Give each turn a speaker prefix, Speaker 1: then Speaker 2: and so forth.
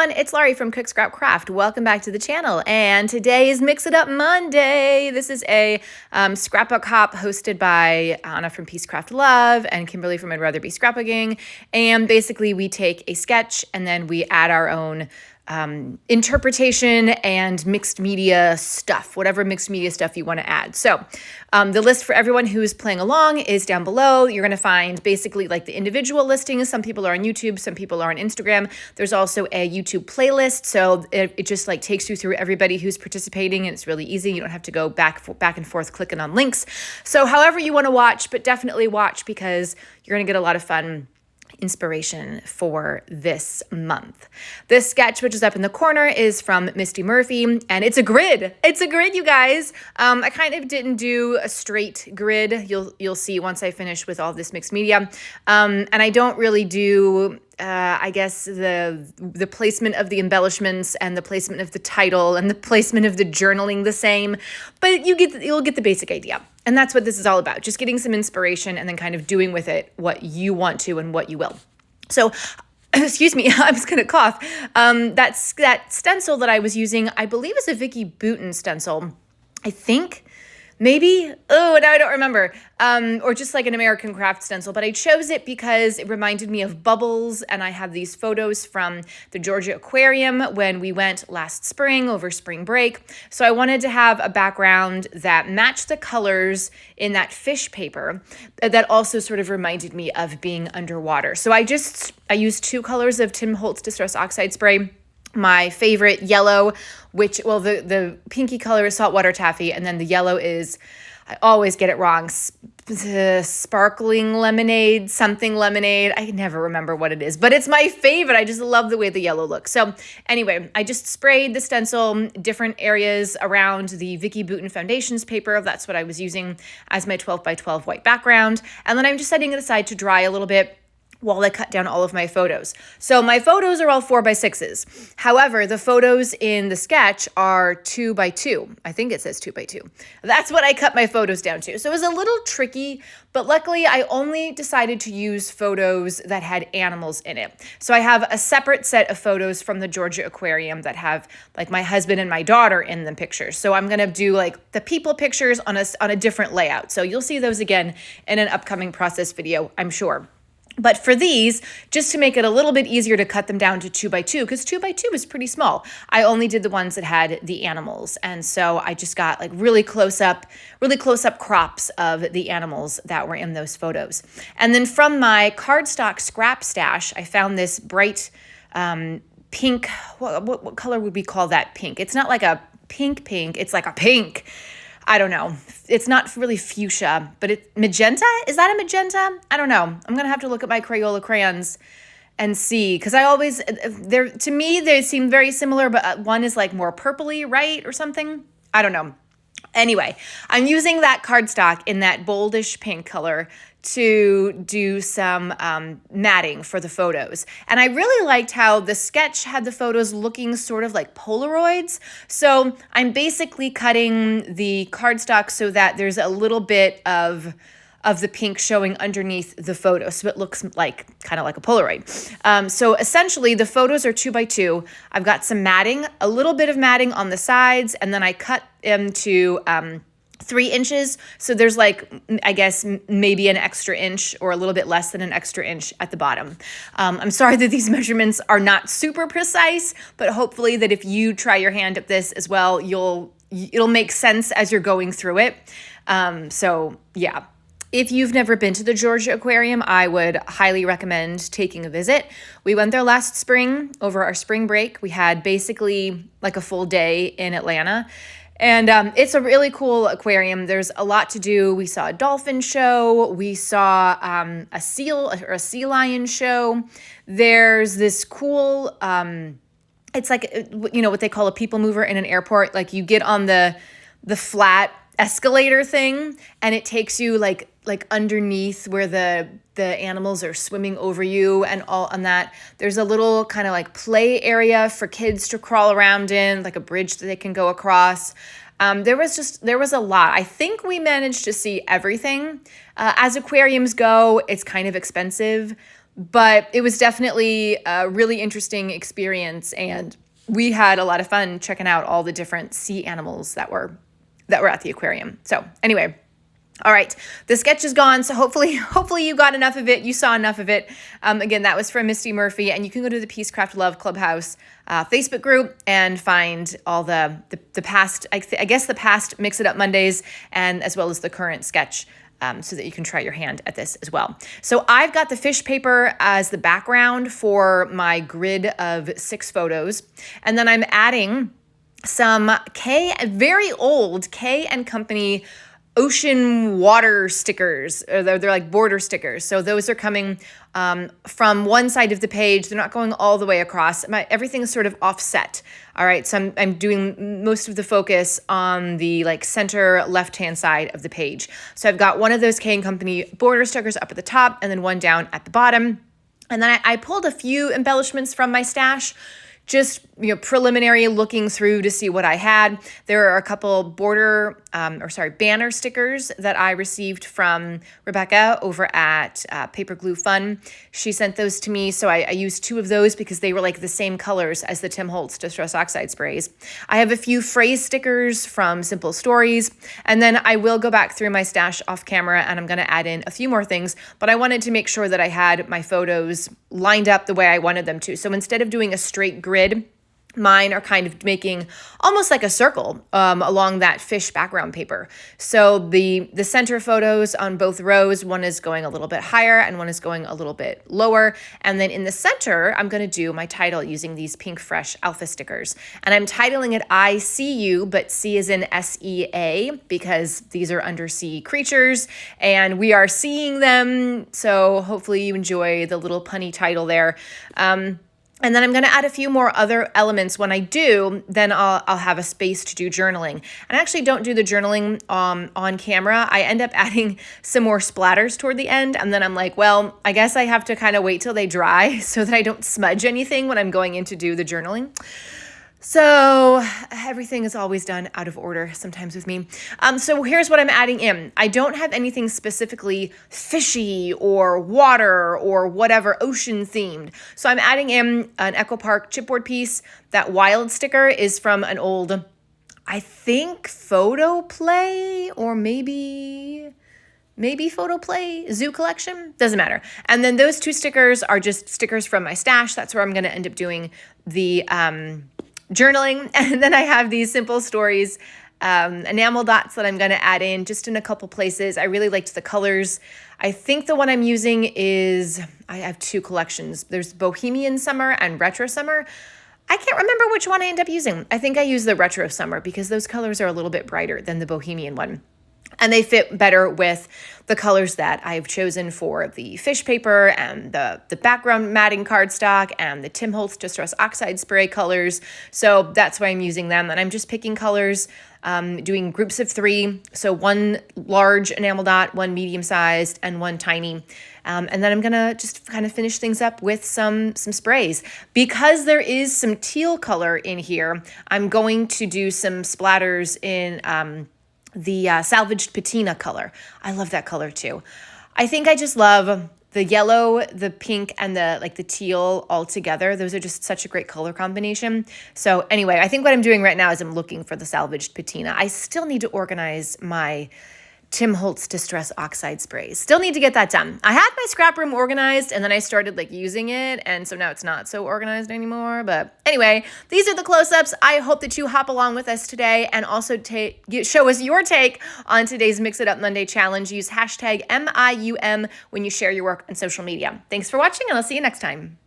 Speaker 1: everyone, it's Laurie from Cook Scrap Craft. Welcome back to the channel, and today is Mix It Up Monday. This is a scrapbook hop hosted by Anna from Peace Craft Love and Kimberly from I'd Rather Be Scrapbooking, and basically we take a sketch and then we add our own interpretation and mixed media stuff, whatever mixed media stuff you want to add. So the list for everyone who's playing along is down below. You're going to find basically like the individual listings. Some people are on YouTube, some people are on Instagram. There's also a YouTube playlist. So it just like takes you through everybody who's participating, and it's really easy. You don't have to go back and forth clicking on links. So however you want to watch, but definitely watch because you're going to get a lot of fun inspiration for this month. This sketch, which is up in the corner, is from Misty Murphy, and it's a grid. It's a grid, you guys. I kind of didn't do a straight grid. You'll see once I finish with all this mixed media. And I don't really do I guess the placement of the embellishments and the placement of the title and the placement of the journaling the same, but you'll get the basic idea. And that's what this is all about, just getting some inspiration and then kind of doing with it what you want to and what you will. So, excuse me, I was going to cough. That stencil that I was using, I believe is a Vicky Bouton stencil. I think. Maybe, now I don't remember, or just like an American craft stencil, but I chose it because it reminded me of bubbles, and I have these photos from the Georgia Aquarium when we went last spring over spring break. So I wanted to have a background that matched the colors in that fish paper that also sort of reminded me of being underwater. So I used 2 colors of Tim Holtz Distress Oxide Spray. My favorite yellow, the pinky color is saltwater taffy, and then the yellow is, I always get it wrong, sparkling lemonade, something lemonade. I can never remember what it is, but it's my favorite. I just love the way the yellow looks. So anyway, I just sprayed the stencil different areas around the Vicky Bouton Foundations paper. That's what I was using as my 12 by 12 white background. And then I'm just setting it aside to dry a little bit while I cut down all of my photos. So my photos are all 4x6s. However, the photos in the sketch are 2x2. I think it says 2x2. That's what I cut my photos down to. So it was a little tricky, but luckily I only decided to use photos that had animals in it. So I have a separate set of photos from the Georgia Aquarium that have like my husband and my daughter in the pictures. So I'm gonna do like the people pictures on a different layout. So you'll see those again in an upcoming process video, I'm sure. But for these, just to make it a little bit easier to cut them down to 2x2, because 2x2 is pretty small, I only did the ones that had the animals. And so I just got like really close up crops of the animals that were in those photos. And then from my cardstock scrap stash, I found this bright pink, what color would we call that pink? It's not like a pink, it's like a pink. I don't know. It's not really fuchsia, but it's magenta. Is that a magenta? I don't know. I'm going to have to look at my Crayola crayons and see, because to me, they seem very similar, but one is like more purpley, right? Or something. I don't know. Anyway, I'm using that cardstock in that boldish pink color to do some matting for the photos. And I really liked how the sketch had the photos looking sort of like Polaroids. So I'm basically cutting the cardstock so that there's a little bit of the pink showing underneath the photo. So it looks like kind of like a Polaroid. So essentially the photos are 2x2. I've got some matting, a little bit of matting on the sides, and then I cut them to 3 inches. So there's like, I guess, maybe an extra inch or a little bit less than an extra inch at the bottom. I'm sorry that these measurements are not super precise, but hopefully that if you try your hand at this as well, it'll make sense as you're going through it. So yeah. If you've never been to the Georgia Aquarium, I would highly recommend taking a visit. We went there last spring over our spring break. We had basically like a full day in Atlanta. And it's a really cool aquarium. There's a lot to do. We saw a dolphin show. We saw a seal or a sea lion show. There's this cool, it's like, what they call a people mover in an airport. Like you get on the flat escalator thing, and it takes you like underneath where the animals are swimming over you and all on that. There's a little kind of like play area for kids to crawl around in, like a bridge that they can go across. There was a lot. I think we managed to see everything. As aquariums go, it's kind of expensive, But it was definitely a really interesting experience, and we had a lot of fun checking out all the different sea animals that were at the aquarium. So anyway, all right, the sketch is gone, so hopefully you got enough of it. You saw enough of it. Again, that was from Misty Murphy, and you can go to the Peacecraft Love Clubhouse Facebook group and find all the past, I guess the past Mix It Up Mondays, and as well as the current sketch. So that you can try your hand at this as well. So I've got the fish paper as the background for my grid of 6 photos. And then I'm adding some very old K and Company ocean water stickers. They're like border stickers. So those are coming from one side of the page. They're not going all the way across. Everything is sort of offset. All right. So I'm doing most of the focus on the like center left-hand side of the page. So I've got one of those K & Company border stickers up at the top and then one down at the bottom. And then I pulled a few embellishments from my stash, just preliminary looking through to see what I had. There are a couple banner stickers that I received from Rebecca over at Paper Glue Fun. She sent those to me, so I used 2 of those because they were like the same colors as the Tim Holtz Distress Oxide sprays. I have a few phrase stickers from Simple Stories, and then I will go back through my stash off camera and I'm going to add in a few more things, but I wanted to make sure that I had my photos lined up the way I wanted them to. So instead of doing a straight grid, mine are kind of making almost like a circle along that fish background paper. So the center photos on both rows, one is going a little bit higher and one is going a little bit lower. And then in the center, I'm going to do my title using these Pink Fresh Alpha stickers. And I'm titling it I See You, but C is in SEA because these are undersea creatures and we are seeing them. So hopefully you enjoy the little punny title there. And then I'm going to add a few more other elements. When I do, then I'll have a space to do journaling. And I actually don't do the journaling on camera. I end up adding some more splatters toward the end. And then I'm like, well, I guess I have to kind of wait till they dry so that I don't smudge anything when I'm going in to do the journaling. So everything is always done out of order sometimes with me. So here's what I'm adding in. I don't have anything specifically fishy or water or whatever ocean themed. So I'm adding in an Echo Park chipboard piece. That wild sticker is from an old, I think, Photo Play or maybe Photo Play Zoo Collection. Doesn't matter. And then those 2 stickers are just stickers from my stash. That's where I'm going to end up doing the journaling. And then I have these Simple Stories enamel dots that I'm going to add in just in a couple places. I really liked the colors. I think the one I'm using is, I have 2 collections. There's Bohemian Summer and Retro Summer. I can't remember which one I end up using. I think I use the Retro Summer because those colors are a little bit brighter than the Bohemian one. And they fit better with the colors that I've chosen for the fish paper and the background matting cardstock and the Tim Holtz Distress Oxide spray colors. So that's why I'm using them. And I'm just picking colors, doing groups of 3. So 1 large enamel dot, 1 medium-sized, and 1 tiny. And then I'm going to just kind of finish things up with some sprays. Because there is some teal color in here, I'm going to do some splatters in the salvaged patina color. I love that color too. I think I just love the yellow, the pink, and the teal all together. Those are just such a great color combination. So anyway, I think what I'm doing right now is I'm looking for the salvaged patina. I still need to organize my Tim Holtz Distress Oxide sprays. Still need to get that done. I had my scrap room organized and then I started using it. And so now it's not so organized anymore. But anyway, these are the close-ups. I hope that you hop along with us today and also show us your take on today's Mix It Up Monday challenge. Use hashtag MIUM when you share your work on social media. Thanks for watching and I'll see you next time.